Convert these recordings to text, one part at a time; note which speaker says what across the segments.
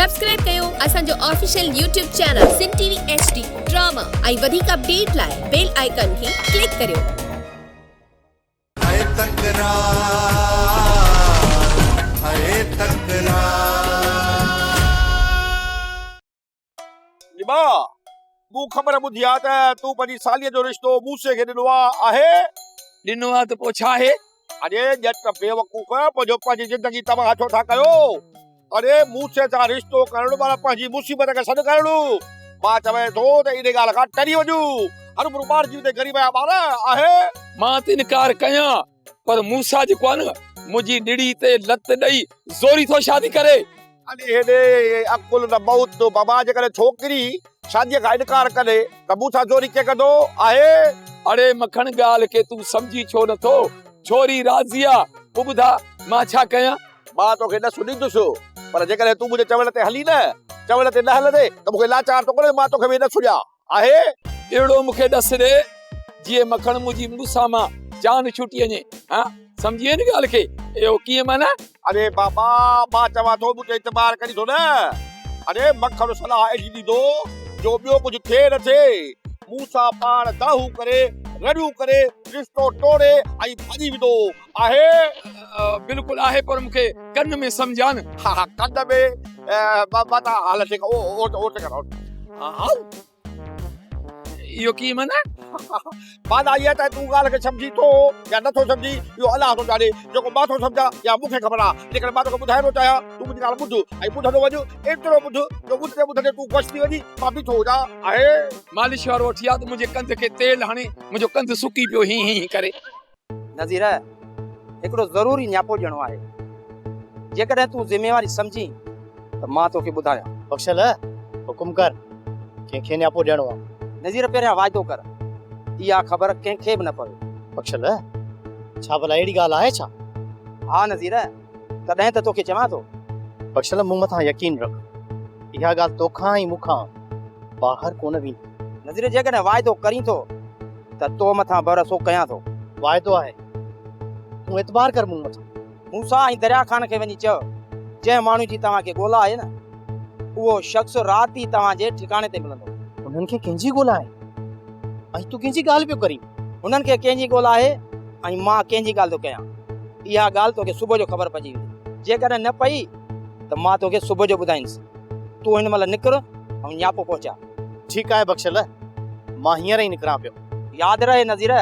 Speaker 1: Subscribe कयो असांजो official YouTube channel सिन TV HD drama ऐं वधीक अपडेट लाइ बेल आइकन खे क्लिक करियो।
Speaker 2: लिबा मूं ख़बर ॿुधी आहे त तूं पंहिंजी सालीअ जो रिश्तो मूसे खे ॾिनो आहे।
Speaker 3: ॾिनो आहे त पोइ छा आहे?
Speaker 2: अरे ॼट बेवकूफ़ पंहिंजी ज़िंदगी तबाह छो था कयो? अरे मूसे सां रिश्तो करणु माना पंहिंजी मुसीबत खे सॾु करणु। मां चवां थो त इन ॻाल्हि खां टरी वञूं। हर ॿार जी ग़रीब जा ॿार आहे।
Speaker 3: मां त इनकार कयां पर मूसा जेको आहे न मुंहिंजी निड़ी ते लत ॾेई ज़ोरी थो शादी करे।
Speaker 2: अरे हेॾे अकुल न मौत तो बाबा जेकॾहिं छोकिरी शादीअ खां इनकार करे त मूंसां ज़ोरी के कंदो आहे?
Speaker 3: अरे मखण ॻाल्हि खे तूं सम्झी छो नथो? छोरी राज़ी आहे। पोइ ॿुधा मां छा कयां?
Speaker 2: मां तोखे न सुञींदुसि पर जेकॾहिं तूं मुंहिंजे चवण ते हली न चवण ते न हलंदे त मूंखे लाचार थो करे। मां तोखे बि न सुञा आहे।
Speaker 3: अहिड़ो मूंखे ॾस ॾे जीअं मखण मुंहिंजी मूंसां मां जान छुटी वञे। हा सम्झी न ॻाल्हि खे? इहो कीअं माना?
Speaker 2: अरे बाबा मां चवां थो मुंहिंजो इतबार करी थो न। अरे मखण सलाह एॾी ॾींदो जो ॿियो कुझु थिए न थिए मूंसां पाण दाहू करे रड़ियूं करे रिश्तो टोड़े ऐं भॼी वेंदो आहे।
Speaker 3: बिल्कुलु आहे पर मूंखे कन में सम्झा न।
Speaker 2: हा कन में माता हाल ठीक ओट कर
Speaker 3: इहो कीअं माना?
Speaker 2: माना इहा त तूं ॻाल्हि खे सम्झी थो या नथो सम्झी इहो अलाह थो ॼाणे। जेको मां थो सम्झां या मूंखे ख़बर आहे लेकिन मां तोखे ॿुधाइणो चाहियां तूं मुंहिंजी ॻाल्हि ॿुध ऐं ॿुधंदो वञ एतिरो ॿुध जो ॿुधंदे ॿुधंदे तूं ख़ुशि थी वञी मां बीठो हुजां आहे।
Speaker 3: मालिश वारो वठी आ त मुंहिंजे कंध खे तेल हणे मुंहिंजो कंध सुकी पियो ही ही करे।
Speaker 4: नज़ीर हिकिड़ो ज़रूरी न्यापो ॾियणो आहे। जेकॾहिं तूं ज़िमेवारी सम्झी त मां तोखे ॿुधायां।
Speaker 5: बख़्शल हुकुम कर कंहिंखे न्यापो ॾियणो आहे?
Speaker 4: नज़ीर पहिरियां वाइदो कर इहा ख़बर कंहिंखे बि न पवे।
Speaker 5: बख़्शल छा भला अहिड़ी ॻाल्हि आहे छा?
Speaker 4: हा नज़ीर तॾहिं त तोखे चवां थो।
Speaker 5: बख़्शल मूं मथां यकीन रख इहा ॻाल्हि तोखां ऐं मूंखां ॿाहिरि कोन वेंदी।
Speaker 4: नज़ीर जेकॾहिं वाइदो करीं थो त तो मथां भरोसो कयां थो।
Speaker 5: वाइदो आहे तूं एतबार कर मूं मथां।
Speaker 4: मूसा ऐं दरिया ख़ान खे वञी चओ जंहिं माण्हू जी तव्हांखे ॻोल्हा आहे न उहो शख़्स राति ई तव्हांजे ठिकाणे ते मिलंदो।
Speaker 5: उन्हनि खे कंहिंजी ॻोल्हा आहे ऐं तूं कंहिंजी ॻाल्हि पियो करीं?
Speaker 4: उन्हनि खे कंहिंजी ॻोल्हा आहे ऐं मां कंहिंजी ॻाल्हि थो कयां। इहा ॻाल्हि तोखे सुबुह जो ख़बर पइजी वेंदी। जेकॾहिं न पई त मां तोखे सुबुह जो ॿुधाईंदुसि। तूं हिन महिल निकिर ऐं न्यापो पहुचा।
Speaker 5: ठीकु आहे बख़्शल मां हींअर ई निकिरां पियो।
Speaker 4: यादि रहे नज़ीर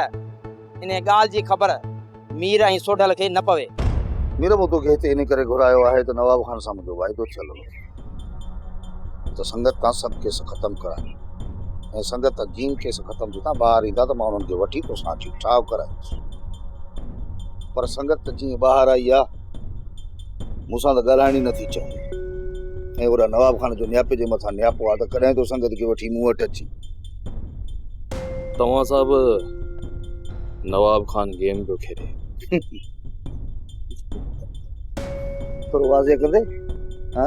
Speaker 4: इन ॻाल्हि जी ख़बर मीर ऐं सोढल खे न पवे।
Speaker 6: मीर मूं तोखे हिते इन करे घुरायो आहे त नवाब खान सां मुंहिंजो वाइदो थियल हो त संगत खां सभु केस ख़तमु कराए ऐं संगत जीन केस ख़तमु थी तां ॿाहिरि ईंदा त मां उन्हनि खे वठी तोसां ठीक ठाक कराईंदुसि। पर संगत जीअं ॿाहिरि आई आहे मूंसां त ॻाल्हाइण ई नथी चाहे ऐं ओड़ा नवाब खान जो न्यापे जे मथां न्यापो आहे त कॾहिं तो संगत खे वठी मूं वटि अची।
Speaker 7: तव्हां साहब नवाब खान गेम पियो खेॾे।
Speaker 6: थोरो वाज़े कंदे हा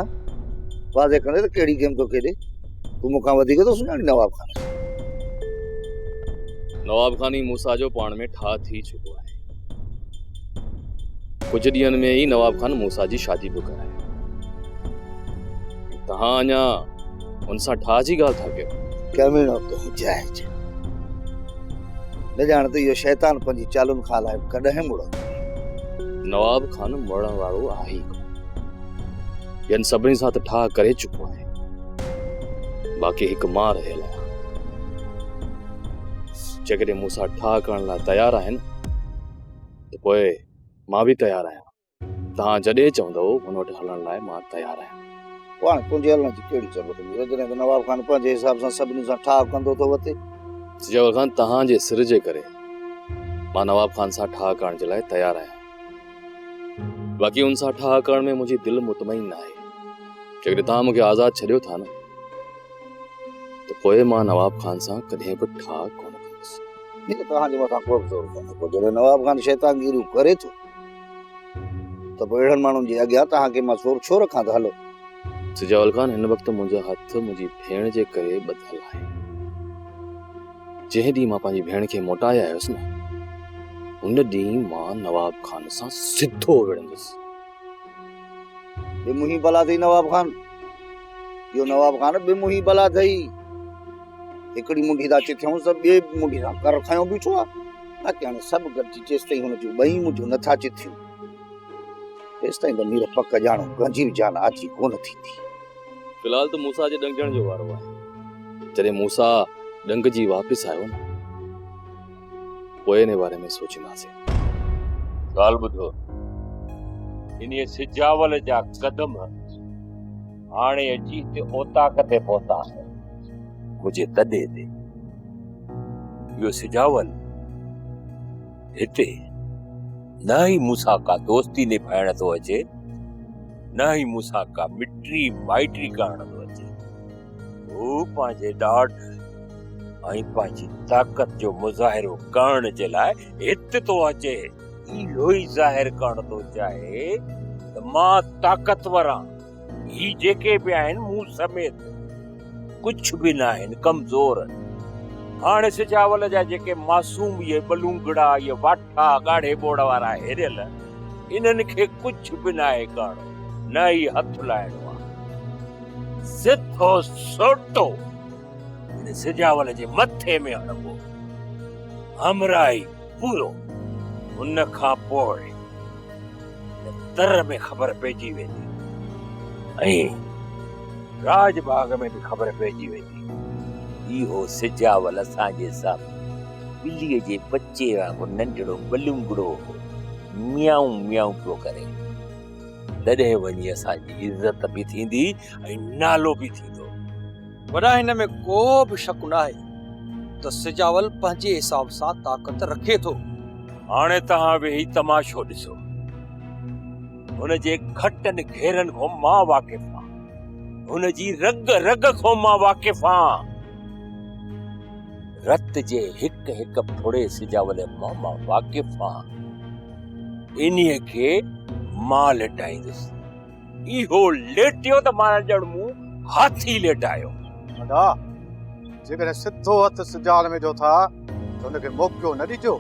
Speaker 6: वाज़े कंदे त कहिड़ी गेम थो खेॾे? तूं मूंखां वधीक थो सुञाणी नवाब खान।
Speaker 7: नवाब खान ई मूसा जो पाण में ठा थी चुको आहे। कुछ ॾींहंनि में ई नवाब खान मूसा जी शादी पियो कराए। तव्हां अञा हुन सां ठा जी ॻाल्हि था कयो।
Speaker 6: कैमिनो तो जायज न ॼाण त इहो शैतान पंहिंजी चालुनि खां लाइ कॾहिं मुड़ंदो।
Speaker 7: नवाब खान मुड़ण वारो आहे ई कोन। ॿियनि सभिनी सां त ठा करे चुको आहे। बाक़ी हिकु मां रहियल आहियां। जेकॾहिं मूंसां ठा करण लाइ तयारु आहिनि त पोइ मां बि तयारु आहियां। तव्हां जॾहिं चवंदव हुन वटि हलण लाइ मां तयारु आहियां।
Speaker 6: पाण तुंहिंजे हलण जी कहिड़ी ज़रूरत हूंदी? जॾहिं त नवाब खान पंहिंजे हिसाब सां सभिनी सां ठा कंदो थो वते।
Speaker 7: जवाब खान तव्हांजे सिर जे करे मां नवाब खान सां ठा करण जे लाइ तयारु आहियां। बाक़ी हुन सां ठा करण में मुंहिंजी दिलि मुतमइन न आहे। जेकॾहिं तव्हां मूंखे आज़ादु छॾियो था न त पोइ मां नवाब खान सां कॾहिं बि ठा कोन कंदुसि।
Speaker 6: हीअ तव्हांजे मथां को बि ज़ोर कोन्हे। पोइ जॾहिं नवाब खान शैतानगिरियूं करे थो त पोइ अहिड़नि माण्हुनि जे अॻियां तव्हांखे मां ज़ोर छो रखां त हलो।
Speaker 7: सिजावल खान हिन वक़्तु मुंहिंजा हथ मुंहिंजी भेण जे करे ॿधल आहे। जंहिं ॾींहुं मां पंहिंजी भेण खे मोटाए आयुसि न उन ॾींहुं मां नवाब खान सां सिधो विढ़ंदुसि।
Speaker 6: ये मुही भला थी नवाब खान यो नवाब खान बेमुही बला थई हिकड़ी मुंडी दा चिथ्यूं सब बे मुंडी दा कर खयो बीठो आ ताकि हाणे सब गॾिजी जेसिताईं हुन जूं ॿई मुंडियूं नथा चिथियूं तेसिताईं त मीर पक ॼाणो गंजी बि जान आची कोन थींदी।
Speaker 7: फिलहाल तो मूसा जे डंगजण जो वारो आहे। जॾहिं मूसा डंग जी वापस आयो न पोइ इन बारे में सोचंदासीं।
Speaker 8: ॻाल्हि ॿुधो, इन्हीअ सिजावल जा कदम हाणे अची हिते ओताक ते पहुता मुंहिंजे तॾे ते। इहो सिजावल हिते न ही मूसा का दोस्ती निभाइण थो अचे, न ही मूसा का मिट्री माइट्री करण थो अचे। हू पंहिंजे ॾाढ ऐं पंहिंजी ताक़त जो मुज़ाहिरो करण जे लाइ हिते थो अचे। इहो ई ज़ाहिर करण थो चाहे त मां ताक़तवर आहियां। ही जेके बि आहिनि मूं समेत कुझु बि न आहिनि, कमज़ोर। हाणे सिजावल जा जेके मासूम इहे बलूंगड़ा इहे वाठा ॻाढ़े ॿोड़ वारा हेरियल, इन्हनि खे कुझु बि न आहे करणो, न ई हथु लाइणो आहे। सिधो सोटो इन सिजावल जे मथे में हणबो, हमराही पूरो। उन खां पोइ तर में ख़बर पइजी वेंदी ऐं राजबाग में भी खबर पइजी वेंदी। इहो सिजावल असांजे साम्हूं ॿिलीअ जे बच्चे वांगुरु नंढड़ो बलूंगड़ो म्याऊं म्याऊं पियो करे। तॾहिं वञी असांजी इज़त बि थींदी ऐं नालो बि थींदो।
Speaker 9: वॾा हिन में को बि शक न आहे त सिजावल पंहिंजे हिसाब सां ताक़त रखे थो।
Speaker 8: हाणे तव्हां वेही तमाशो ॾिसो। हुन जे खटनि घेरनि खां मां वाक़िफ़ आहियां, हुन जी रग रग खां मां वाक़िफ़ आहियां। रत जे हिक हिक फुड़े सिजावल मां वाक़िफ़ आहियां। इन्हीअ खे मां लेटाईंदुसि। इहो लेटियो त मां ॼण मूं हाथी लेटायो।
Speaker 5: अदा जेकॾहिं सिधो हथ सिजाल में जो था त हुनखे मौक़ो न ॾिजो।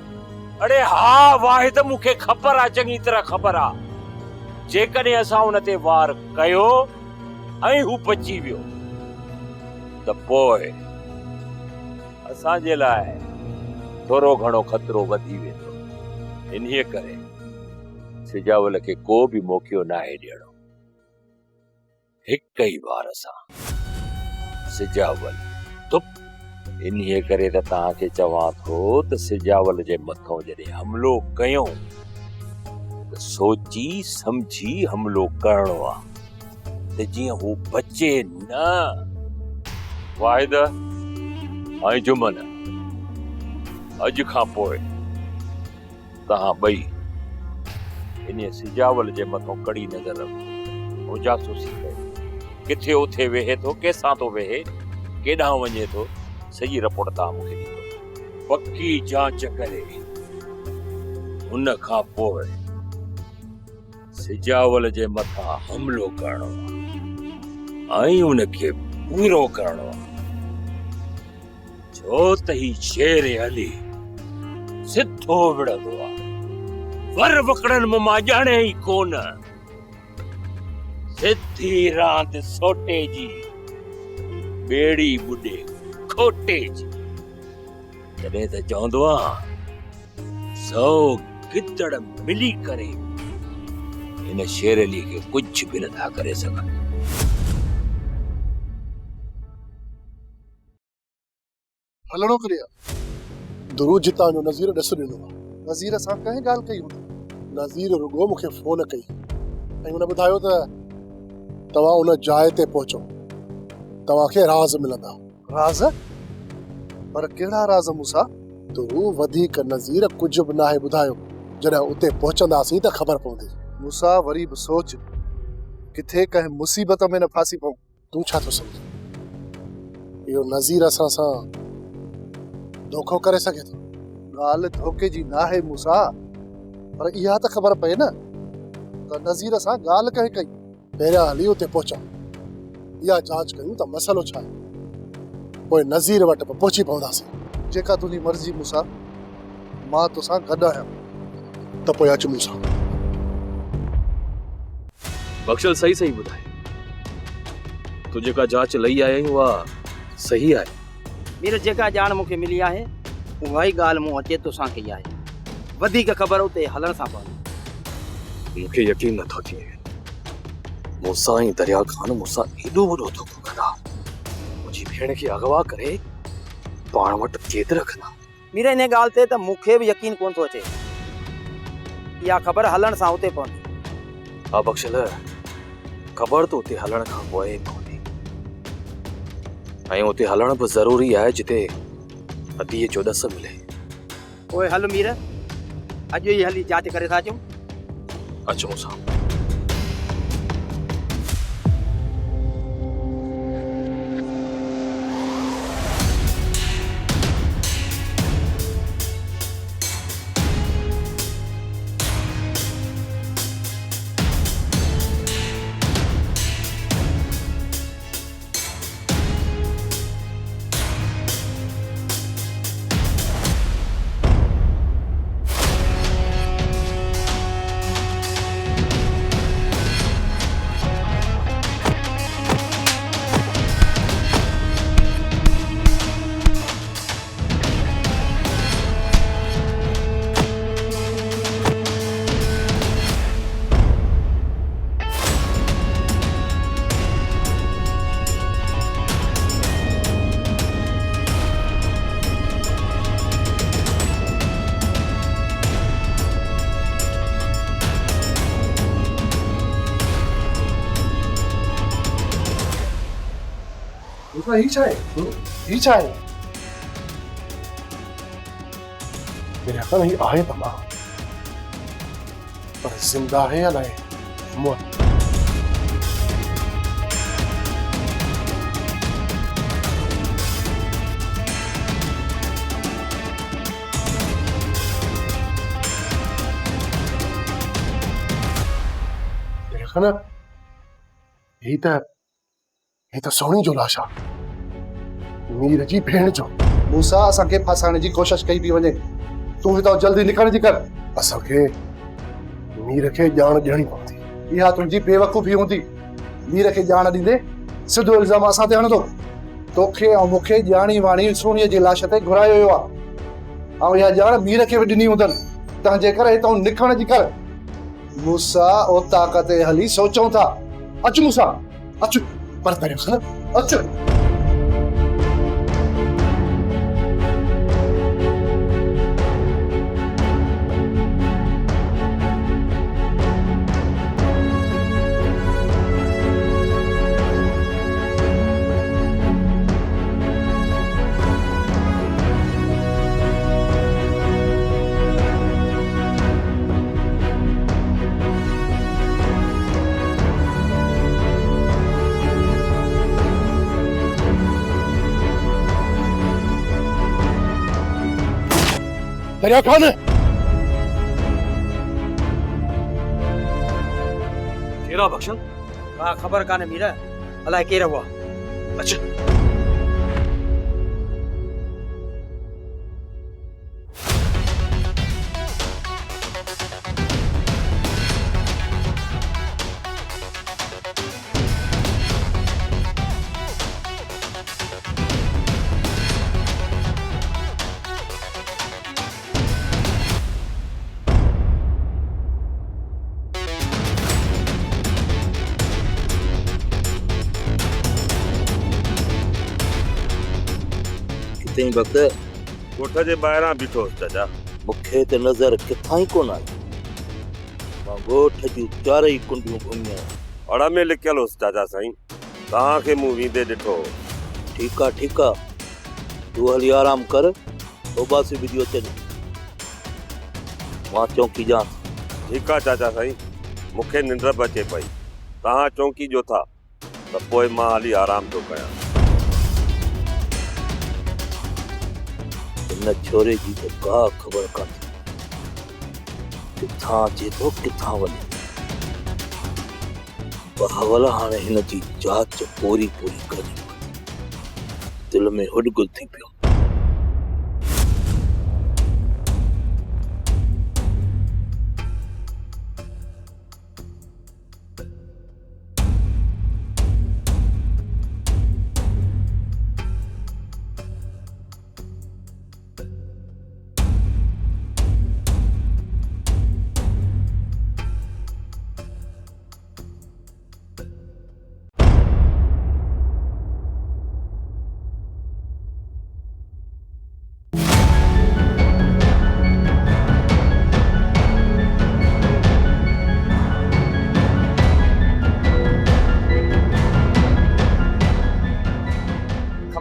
Speaker 8: अरे हा वाहिद, मूंखे ख़बर आहे, चङी तरह ख़बर आहे। जेकॾहिं असां हुन ते वार कयो ऐं हू बची वियो त पोइ असांजे लाइ थोरो घणो ख़तरो वधी वेंदो। इन्हीअ करे सिजावल खे को बि मौक़ो न आहे ॾियणो। हिक ई बार सां सिजावल तुप। इन्हीअ करे त तव्हांखे चवां थो त सिजावल जे मथां जॾहिं हमलो कयूं त सोची समझी हमलो करणो आहे त जीअं हू बचे न। वाहिद ऐं जुमन, अॼु खां पोइ तव्हां ॿई इन सिजावल जे मथां कड़ी नज़र रखो ऐं जासूसी कयो। किथे उथे वेहे थो, कंहिंसां थो वेहे, केॾांहुं वञे थो, सॼी रिपोर्ट तव्हां मूंखे ॾींदो। पकी जांच करे उन खां पोइ सिजावल जे मथां हमलो करणो आहे ऐं उनखे पूरो करणो आहे। छो त ही शेर अली सिधो विढ़ंदो आहे, वर वकड़नि मां ॼाणे ई कोन। सिधी रांदि सोटे जी, ॿेड़ी ॿुॾे खोटे जी। तॾहिं त चवंदो आहे 100 गिदड़ मिली करे इन शेर अली खे कुझु बि नथा करे सघनि।
Speaker 10: हलणो करे दुरूद जितां जो नज़ीर ॾस ॾिनो आहे। नज़ीर सां कंहिं ॻाल्हि कई हूंदी। नज़ीर रुगो मूंखे फोन कई ऐं हुन ॿुधायो त तव्हां उन जाइ ते पहुचो, तव्हांखे राज़ मिलंदा। राज़? पर कहिड़ा राज़ मूसा? तू वधीक नज़ीर कुझु बि नाहे ॿुधायो। जॾहिं उते पहुचंदासीं त ख़बर पवंदी। मूसा वरी बि सोच, किथे कंहिं मुसीबत में न फासी पऊं। तूं छा थो सम्झी? इहो नज़ीर असां सां धोखो करे सघे थो? ॻाल्हि धोखे जी नाहे मूसा, पर इहा त ख़बर पए न त नज़ीर सां ॻाल्हि कंहिं कई। पहिरियां हली उते पहुचा, इहा जांच कयूं त मसइलो छा आहे, पोइ नज़ीर वटि पहुची पवंदासीं। जेका तुंहिंजी मर्ज़ी मूसा, मां तोसां गॾु आहियां। त पोइ अच मूसा।
Speaker 7: बख्शल सही ॿुधाए। तो जेका जांच लई आया आहियूं उहा सही आहे?
Speaker 4: मीर जेका ॼाण मूंखे मिली आहे उहा ई ॻाल्हि मूं अचे तोसां कई आहे। वधीक ख़बर उते हलण सां पवंदी।
Speaker 7: मूंखे यकीन नथो थिए मूंसां ऐं दरिया ख़ान मूंसां एॾो वॾो धोखो कंदा। मुंहिंजी भेण खे अगवा करे पाण वटि कैद रखंदा।
Speaker 4: मीर इन ॻाल्हि ते त मूंखे बि यकीन कोन थो अचे। इहा ख़बर हलण सां उते पवंदी।
Speaker 7: हा बख्शल, ख़बर त उते हलण खां पोइ ई पवंदी ऐं उते हलण बि ज़रूरी आहे जिते अदीअ जो ॾस मिले।
Speaker 4: पोइ हल मीर, अॼु ई हली जांच करे था अचूं।
Speaker 7: अचूं सां।
Speaker 10: ही चाहे मेरे अकल ही आहे तमा पर जिंदा है या नहीं मौत। मेरे अकल ही तो सोनी जो लाशा मीर जी भेण जो।
Speaker 6: मूसा असांखे फासाइण जी कोशिश कई पई वञे, तूं हितां जल्दी निकरण जी कर।
Speaker 10: असांखे मीर खे ॼाण ॾियणी पवंदी।
Speaker 6: इहा तुंहिंजी बेवकूफ़ी हूंदी। मीर खे ॼाण ॾींदे सिधो इल्ज़ाम असां ते हणंदो। तोखे ऐं मूंखे ॼाणी वाणी सोनीअ जी लाश ते घुरायो वियो आहे ऐं इहा ॼाण मीर खे बि ॾिनी हूंदनि। तंहिंजे करे हितां निकरण जी कर। मूसा ओ ताक़त हली सोचूं था। अच मूसा अच,
Speaker 10: पर दरिया
Speaker 6: अच।
Speaker 10: दरिया खान
Speaker 9: केरा बख्शल?
Speaker 4: हा ख़बर कान्हे मीर, अलाए केरु हुआ।
Speaker 10: अच्छा
Speaker 11: तई वक्त
Speaker 8: कोठ जे ॿाहिरां बीठो चाचा।
Speaker 11: मूंखे त नज़र किथां ई कोन आई। मां ॻोठ जूं चारई कुंडियूं घुमियां।
Speaker 8: अड़ में लिखियल हुअसि चाचा साईं, तव्हांखे मूं वींदे ॾिठो।
Speaker 11: ठीकु आहे ठीकु आहे, तूं हली आराम कर, उबासी बि थी अचनि। मां चौकी ॼाण।
Speaker 8: ठीकु आहे चाचा साईं, मूंखे निंड बि अचे पई। तव्हां चौकी जो था त पोइ मां हली आराम थो कयां।
Speaker 11: हिन छोरे जी त का ख़बर कान्हे, किथां अचे थो किथां वञे। बहावल हाणे हिन जी जांच पूरी करणी पवंदी। दिल में हुडगुल थी पियो।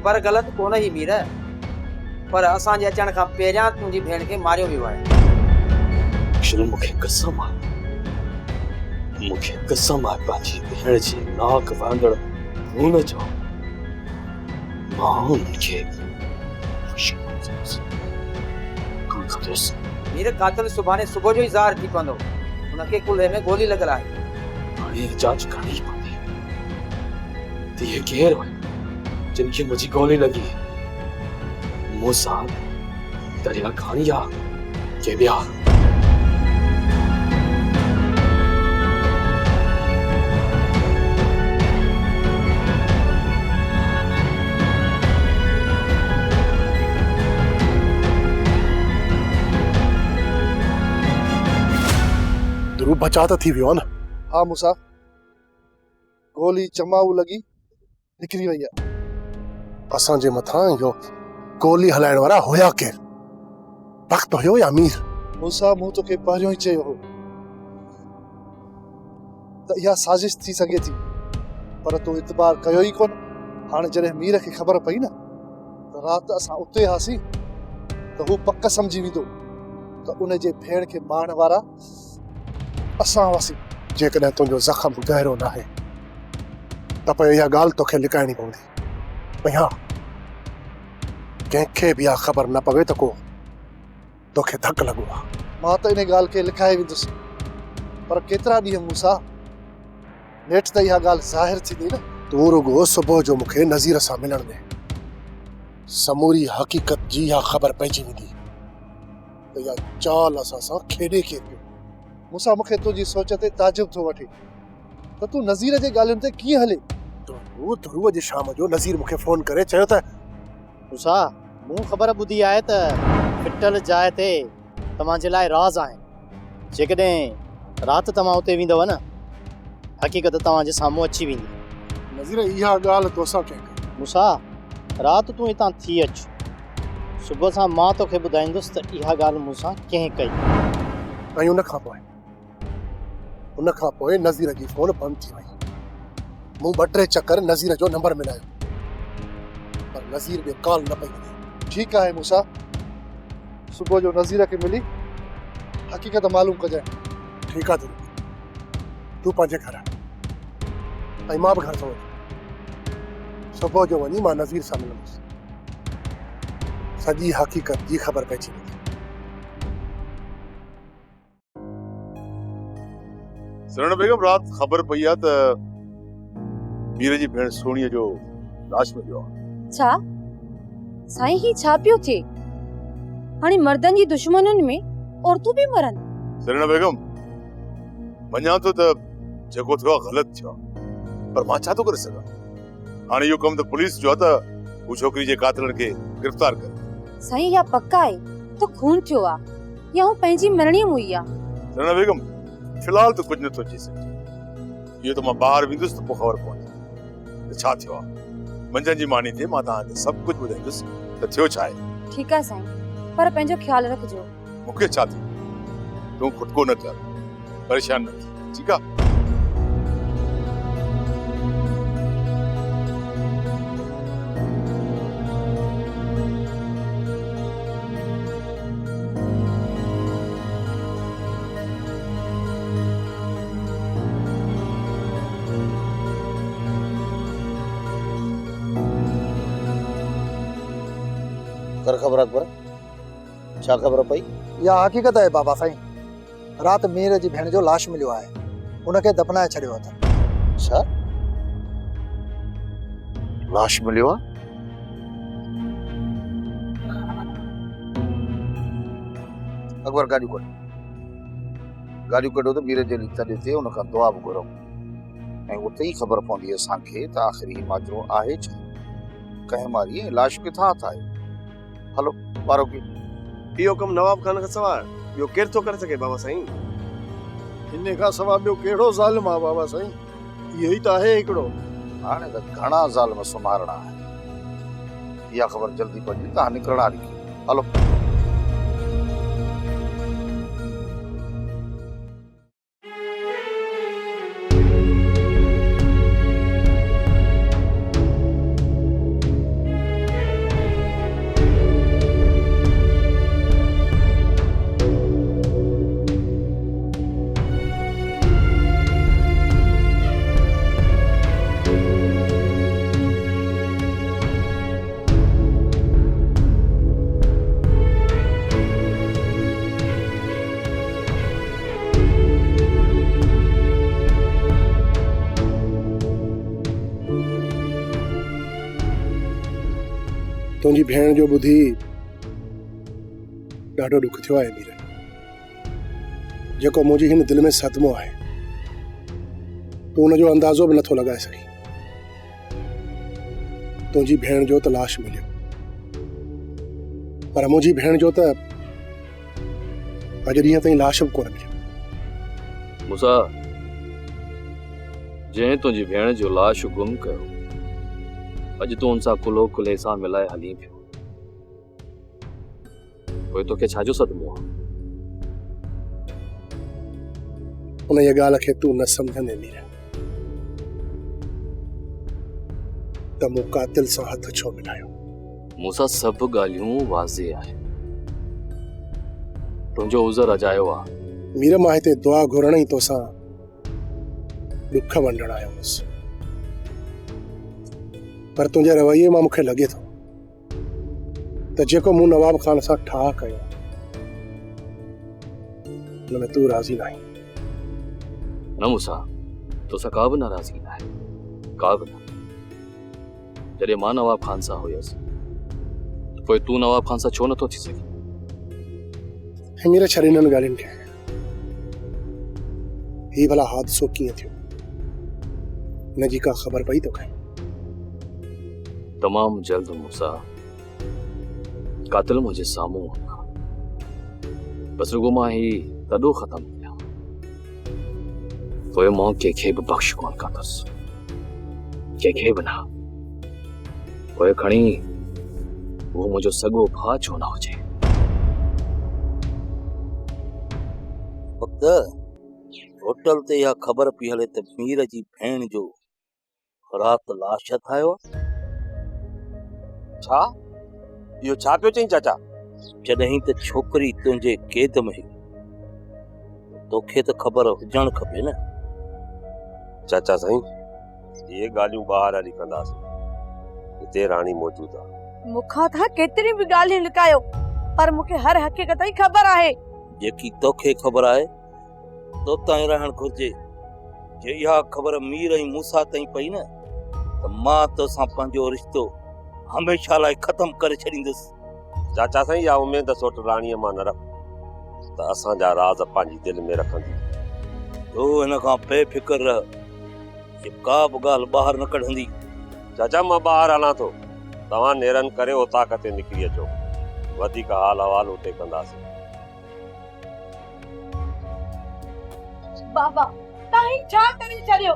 Speaker 4: ख़बर ग़लत कोन ही मीर, पर असांजे अचण खां पहिरियां तुंहिंजी भेण खे मारियो वियो आहे।
Speaker 11: अक्षर मूंखे कसम आहे, मूंखे कसम आहे पंहिंजी भेण जे नाक वांगड़ खून जो। मां हुनखे
Speaker 4: मीर कातिल सुभाणे सुबुह जो ई ज़ाहिर थी पवंदो। हुनखे कुल्हे में गोली लॻल आहे।
Speaker 11: हाणे जांच करणी पवंदी त इहे केरु हुआ जिन खे मुंहिंजी गोली लॻी। मूंसां दरिया खानी आहे के ॿिया।
Speaker 10: ध्रुव बचा त थी वियो आहे न? हा मूसा, गोली चमाऊ लॻी निकिरी वई आहे। असांजे मथां इहो गोली हलाइण वारा हुया केरु? वक़्त हुयो या मीर? मूसा, मूं तोखे पहिरियों ई चयो हो त इहा साज़िश थी सघे थी, पर तूं इतबार कयो ई कोन। हाणे जॾहिं मीर खे ख़बर पई न त राति असां उते हुआसीं, त हू पक सम्झी वेंदो त उन जे भेण खे मारण वारा असां हुआसीं। जेकॾहिं तुंहिंजो ज़ख़्म गहरो न आहे त पोइ इहा ॻाल्हि तोखे लिकाइणी पवंदी। भई हा, कंहिंखे बि इहा ख़बर न पवे त को तोखे धक लॻो आहे। मां त इन ॻाल्हि खे लिकाए वेंदुसि, पर केतिरा ॾींहं मूंसां नेठि त इहा ॻाल्हि ज़ाहिर थींदी न। तूं रुॻो सुबुह जो मूंखे नज़ीर सां मिलण में समूरी हक़ीक़त जी इहा ख़बर पइजी वेंदी त इहा चाल असां सां खेॾे केरु पियो। मूंसां मूंखे तुंहिंजी सोच ते ताजुब थो वठे त तूं नज़ीर जे ॻाल्हियुनि ते कीअं हले। ध्रुव जे शाम जो नज़ीर मूंखे फ़ोन करे चयो त
Speaker 5: मूसा, मूं ख़बर ॿुधी आहे त फिटल जाइ ते तव्हां जे लाइ राज़ आहिनि। जेकॾहिं राति तव्हां उते वेंदव न, हक़ीक़त तव्हां जे साम्हूं अची वेंदी।
Speaker 10: नज़ीर, इहा ॻाल्हि तोसां कंहिं कई?
Speaker 5: मूसा, राति तूं हितां थी अचु, सुबुह सां मां तोखे ॿुधाईंदुसि त इहा ॻाल्हि मूंसां कंहिं कई।
Speaker 10: ऐं उन खां पोइ नज़ीर जी फ़ोन बंदि थी वई। मूं 2-3 चकर नज़ीर जो नंबर मिलायो, पर नज़ीर ॿिए कॉल न पई वञे। ठीकु आहे मूसा, सुबुह जो नज़ीर खे मिली हक़ीक़त मालूम कजांइ। ठीकु आहे ध्रुव, तूं पंहिंजे घर ऐं मां बि घर थो वञा। सुबुह जो वञी मां नज़ीर सां मिलंदुसि, सॼी हक़ीक़त जी ख़बर पइजी वेंदी।
Speaker 2: सरण बेगम, रात ख़बर पई आहे त मीर जी भेण सोणीअ जो लाश मिलियो आहे।
Speaker 12: छा साईं, ही छा पियो थिए? हाणे मर्दनि जी दुश्मनुनि में औरतूं बि मरनि?
Speaker 2: सरण बेगम, मञां थो त जेको थियो आहे ग़लति थियो आहे, पर मां छा थो करे सघां? हाणे इहो कमु त पुलिस जो आहे त हू छोकिरी जे कातिलनि खे गिरफ़्तार करे।
Speaker 12: साईं, इहा पक्का आहे त खून थियो आहे या हू पंहिंजी मरणी हुई आहे?
Speaker 2: सरण बेगम, फिलहाल तो कुछ न तो चई सघे। इहो त मां ॿाहिरि वेंदुसि त पोइ ख़बर पवंदी त छा थियो आहे। मंझंदि जी मानी ते मां तव्हांखे सभु कुझु ॿुधाईंदुसि त थियो छा आहे।
Speaker 12: ठीकु आहे साईं, पर पंहिंजो ख़्यालु रखिजो।
Speaker 2: मूंखे छा थियो, तूं खुदको न कर, परेशान न थी, ठीकु आहे?
Speaker 6: कर ख़बर अकबर, छा ख़बर पई?
Speaker 13: इहा हक़ीक़त आहे बाबा साईं। राति मीर जी भेण जो लाश मिलियो आहे, उनखे दफ़नाए छॾियो अथनि।
Speaker 6: छा लाश मिलियो आहे? अकबर, गाॾियूं कढो त मीर जे तॾहिं ते उन खां दुआ बि घुरो, ऐं उते ई ख़बर पवंदी असांखे त आख़िर ही माजरो आहे छा। कंहिं मारी लाश किथां ठाहे। हलो वारो की
Speaker 14: इहो कमु नवाब खान खां सवाइ ॿियो केरु थो करे सघे बाबा साईं?
Speaker 10: इन खां सवाइ ॿियो कहिड़ो ज़ालिम आहे बाबा साईं? इहो ई त आहे हिकिड़ो।
Speaker 6: हाणे त घणा ज़ालिम सुमारणा आहिनि। इहा ख़बर जल्दी पवंदी, तव्हां निकिरणा ॾियो। हलो।
Speaker 10: तुंहिंजी भेण जो ॿुधी ॾाढो ॾुख थियो आहे मीर, जेको मुंहिंजी हिन दिलि में सदमो आहे तूं हुनजो अंदाज़ो बि नथो लॻाए सघीं। तुंहिंजी भेण जो त लाश मिलियो, पर मुंहिंजी भेण जो त अॼु ॾींहं ताईं लाश बि कोन मिलियो।
Speaker 7: मूसा, जंहिं तुंहिंजी भेण जो लाश गुम कयो, अॼु तूं हुन सां कुलो कुले सां मिलाए हली पियो, पोइ तोखे छाजो सदमो आहे?
Speaker 10: उन ये ॻाल्हि खे तूं न सम्झंदे मीर, त मूं कातिल सां हथ छो मिलायो।
Speaker 7: मूसा, सभु ॻाल्हियूं वाज़े आहे, तुंहिंजो उज़र अजायो आहे।
Speaker 10: मीर, मां हिते दुआ घुरण ई तोसां ॾुख वंडण आयो हुउसि, पर तुंहिंजे रवैये मां मूंखे लॻे थो त जेको मूं नवाब खान सां ठाह कयो हुन में तूं राज़ी न आहीं।
Speaker 7: न मूसा, तोसां का बि नाराज़गी न आहे, का बि न। जॾहिं मां नवाब खान सां हुयसि, पोइ तूं नवाब खान सां छो नथो थी सघे?
Speaker 10: हींअर छॾे हिननि ॻाल्हियुनि खे, ही भला हादसो कीअं थियो, हिनजी का ख़बर पई तोखे?
Speaker 7: तमामु जल्द मूसा, कातिल मुंहिंजे साम्हूं हूंदा, बस रुगो मां ही तॾो ख़तम कया, पोइ मां कंहिंखे बि बख़्श कोन कंदुसि, कंहिंखे बि न, पोइ खणी उहो मुंहिंजो सॻो भाउ छो न हुजे।
Speaker 6: होटल ते इहा ख़बर पई हले त मीर जी भेण जो राति लाश ठाहियो।
Speaker 14: छा इहो छा पियो चईं चाचा?
Speaker 6: जॾहिं त छोकिरी तुंहिंजे क़ैद में हुई, तोखे त ख़बर हुजणु खपे न।
Speaker 14: चाचा साईं, ये ॻाल्हियूं ॿाहिरि हली कंदासीं, हिते राणी मौजूद आहे।
Speaker 12: मूंखां था केतिरी बि ॻाल्हियूं लिकायो, पर मूंखे हर हक़ीक़त जी ख़बर आहे।
Speaker 6: जेकी तोखे ख़बर आहे तो ताईं रहण घुर्जे। जे इहा ख़बर मीर ऐं मूसा ताईं पई न, त मां तोसां पंहिंजो रिश्तो हमेशा लाइ ख़तम करे छॾींदुसि।
Speaker 14: चाचा साईं, इहा उमेद सोट राणीअ मां न रख त असांजा राज़ पंहिंजी दिलि में रखंदी।
Speaker 6: तूं हिन खां बेफ़िक्र रह, जे का बि ॻाल्हि ॿाहिरि न कढंदी।
Speaker 14: चाचा, मां ॿाहिरि हलां थो, तव्हां नेरनि करे उताक ते निकिरी अचो, वधीक हाल अहवाल उते कंदासीं।
Speaker 12: बाबा, तव्हां छा करे छॾियो?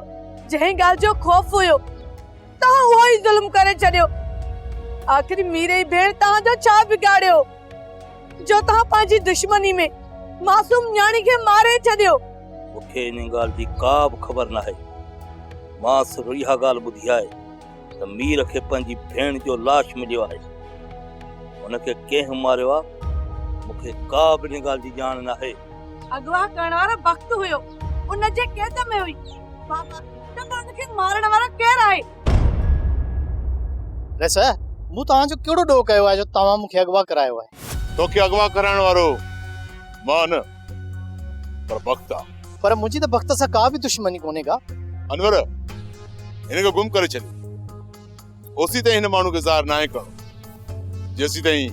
Speaker 12: जंहिं ॻाल्हि जो ख़ौफ़ हुयो, तव्हां उहो ई ज़ुल्म करे छॾियो। आख़िर मीर जी भेण तव्हांजो छा बिगाड़ियो जो तव्हां पंहिंजी दुश्मनी में मासूम न्याणी खे मारे छॾियो?
Speaker 6: मूंखे इन ॻाल्हि जी का बि ख़बर न आहे। मां सिर्फ़ु इहा ॻाल्हि ॿुधी आहे त मीर खे पंहिंजी भेण जो लाश मिलियो आहे। हुनखे कंहिं मारियो आहे, मूंखे का बि इन ॻाल्हि जी ॼाण न आहे।
Speaker 12: अगवा करण वारो वक़्तु हुयो, उन जे क़ैद में हुई। बाबा, त हुनखे मारण वारो केरु आहे?
Speaker 5: वैसे मूं तव्हांजो कहिड़ो ॾोह कयो आहे जो तव्हां मूंखे अगवा करायो आहे?
Speaker 2: तोखे अगवा कराइण वारो मां न, पर वक़्तु आहे।
Speaker 5: पर मुंहिंजी त वक़्त सां का बि दुश्मनी कोन्हे का।
Speaker 2: अनवर, हिनखे गुम करे छॾ। ओसी ताईं हिन माण्हू खे ज़ाहिर न आहे करणो जेसी ताईं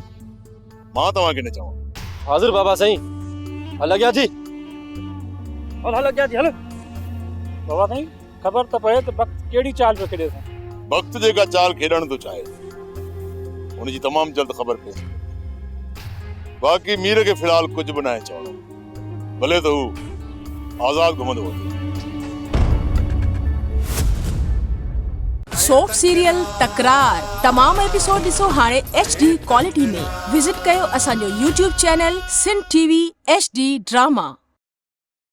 Speaker 2: मां तव्हांखे न चवां।
Speaker 11: हाज़िर बाबा साईं, हल गया जी।
Speaker 9: हल गया जी, हल। बाबा साईं, ख़बर त पए त वक़्त कहिड़ी चाल पियो खेॾे थो।
Speaker 2: वक़्तु जेका चाल खेॾण थो चाहे, उनजी तमामु जल्द ख़बर पए। बाक़ी मीर खे फ़िलहाल कुझु बि न आहे चवणो, भले त हू आज़ाद घुमंदो वञे।
Speaker 1: सोप सीरियल तकरार तमाम एपिसोड ॾिसो हाणे HD क्वालिटी में। विजिट कयो असांजो YouTube channel Sindh TV HD drama.